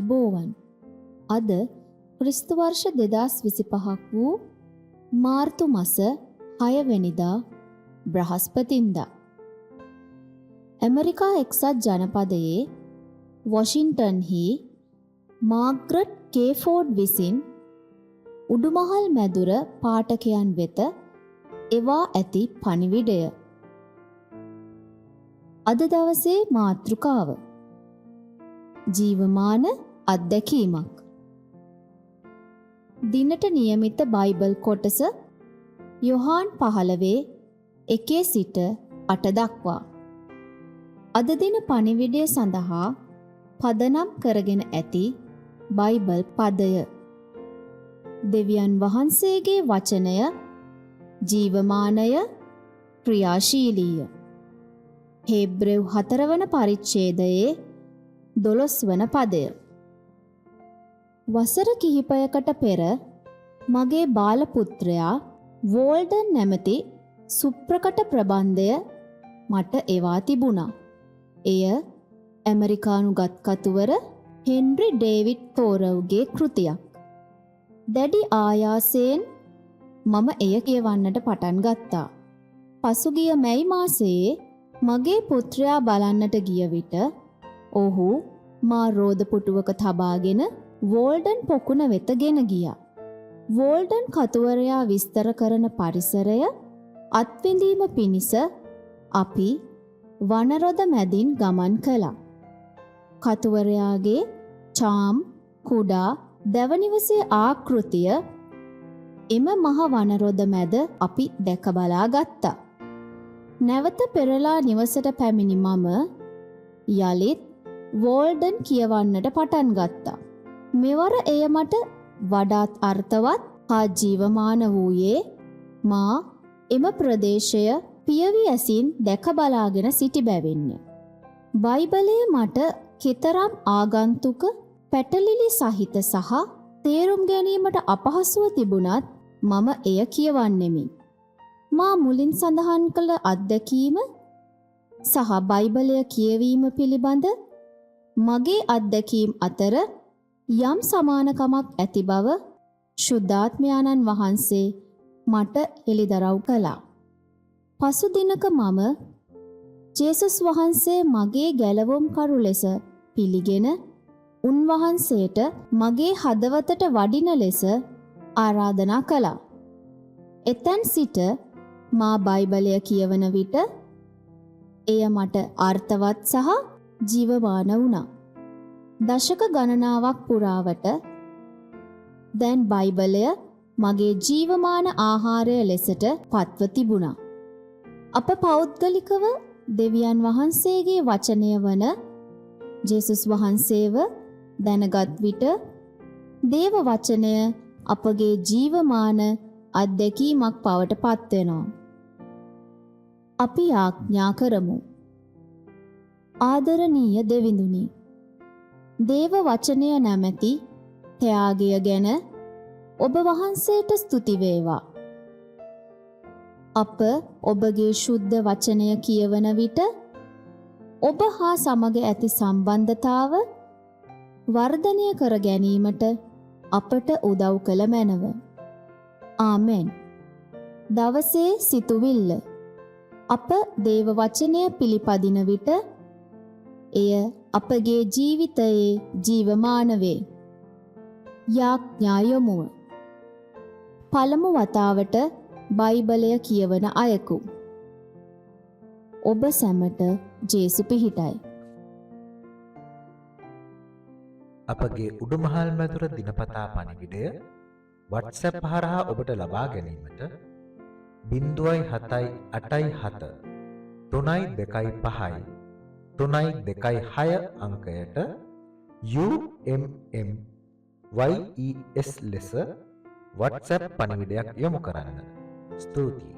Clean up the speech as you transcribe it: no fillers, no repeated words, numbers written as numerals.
ආයුබෝවන්. අද ක්‍රිස්තු වර්ෂ 2025ක් වූ මාර්තු මාස 6 වෙනිදා බ්‍රහස්පතින්දා. ඇමරිකා එක්සත් ජනපදයේ වොෂින්ටන්හි මාග්‍රට් කේෆෝඩ් විසින් උඩුමහල් මැදුර පාඨකයන් වෙත එවා ඇති පණිවිඩය. අද දවසේ මාතෘකාව ජීවමාන අත්දැකීමක්. දිනට නියමිත බයිබල් කොටස යොහාන් 15 සිට 8 දක්වා. අද දින පණිවිඩය සඳහා පදනම් කරගෙන ඇති බයිබල් පදය. දෙවියන් වහන්සේගේ වචනය ජීවමානය, ක්‍රියාශීලීය. හේබ්‍රෙව් 4 වන පරිච්ඡේදයේ 12 වන පදය. වසර කිහිපයකට පෙර මගේ බාල පුත්‍රයා වෝල්ඩන් නැමැති සුප්‍රකට ප්‍රබන්ධය මට එවා තිබුණා. එය ඇමරිකානු ගත්කතුවර හෙන්රි ඩේවිඩ් තෝරව්ගේ කෘතියක්. දැඩි ආයාසයෙන් මම එය කියවන්නට පටන් ගත්තා. පසුගිය මැයි මාසයේ මගේ පුත්‍රයා බලන්නට ගිය විට ඔහු මා රෝද පුටුවක තබාගෙන වෝල්ඩන් පොකුණ වෙත ගෙන ගියා. වෝල්ඩන් කතුවරයා විස්තර කරන පරිසරය අත්විඳීම පිණිස අපි වනරොද මැදින් ගමන් කළා. කතුවරයාගේ චාම් කුඩා දැවනිවසේ ආකෘතිය එම මහ වනරොද මැද අපි දැක බලා ගත්තා. නැවත පෙරලා නිවසට පැමිණි මම යලිත් වෝල්ඩන් කියවන්නට පටන් ගත්තා. මෙවර එය මට වඩාත් අර්ථවත් හා ජීවමාන වූයේ මා එම ප්‍රදේශය පියවි ඇසින් දැක බලාගෙන සිටි බැවින්ය. බයිබලයේ මට කෙතරම් ආගන්තුක පැටලිලි සහිත සහ තේරුම් ගැනීමට අපහසුව තිබුණත් මම එය කියවන්නෙමි. මා මුලින් සඳහන් කළ අත්දැකීම සහ බයිබලය කියවීම පිළිබඳ මගේ අත්දැකීම් අතර යම් සමානකමක් ඇති බව ශුද්ධාත්මයාණන් වහන්සේ මට හෙළිදරව් කළා. පසු දිනක මම ජේසුස් වහන්සේ මගේ ගැලවුම් කරු ලෙස පිළිගෙන උන්වහන්සේට මගේ හදවතට වඩින ලෙස ආරාධනා කළා. එතෙන් සිට මා බයිබලය කියවන විට එය මට අර්ථවත් සහ ජීවමාන වුණා. දශක ගණනාවක් පුරාවට දැන් බයිබලය මගේ ජීවමාන ආහාරය ලෙසට පත්ව තිබුණා. අප පෞද්ගලිකව දෙවියන් වහන්සේගේ වචනය වන ජේසුස් වහන්සේව දැනගත් විට දේව වචනය අපගේ ජීවමාන අත්දැකීමක් බවට පත්වෙනවා. අපි ආඥා කරමු. ආදරණීය දෙවිඳුනි, දේව වචනය නැමැති ත්‍යාගය ගැන ඔබ වහන්සේට ස්තුති වේවා. අප ඔබගේ ශුද්ධ වචනය කියවන විට ඔබ හා සමග ඇති සම්බන්ධතාව වර්ධනය කර ගැනීමට අපට උදව් කළ මැනව. ආමෙන්. දවසේ සිතුවිල්ල. අප දේව වචනය පිළිපදින විට එය අපගේ ජීවිතයේ ජීවමාන වේ. යාඥා යොමුව. පළමු වතාවට බයිබලය කියවන අයෙකු. ඔබ සැමට ජේසු පිහිටයි. අපගේ උඩුමහල් මැදුර දිනපතා පණිවිඩය WhatsApp හරහා ඔබට ලබා ගැනීමට 0.787 325 326 අංකයට UMMYES ලෙස WhatsApp පණිවිඩයක් යොමු කරන්න. ස්තුතියි.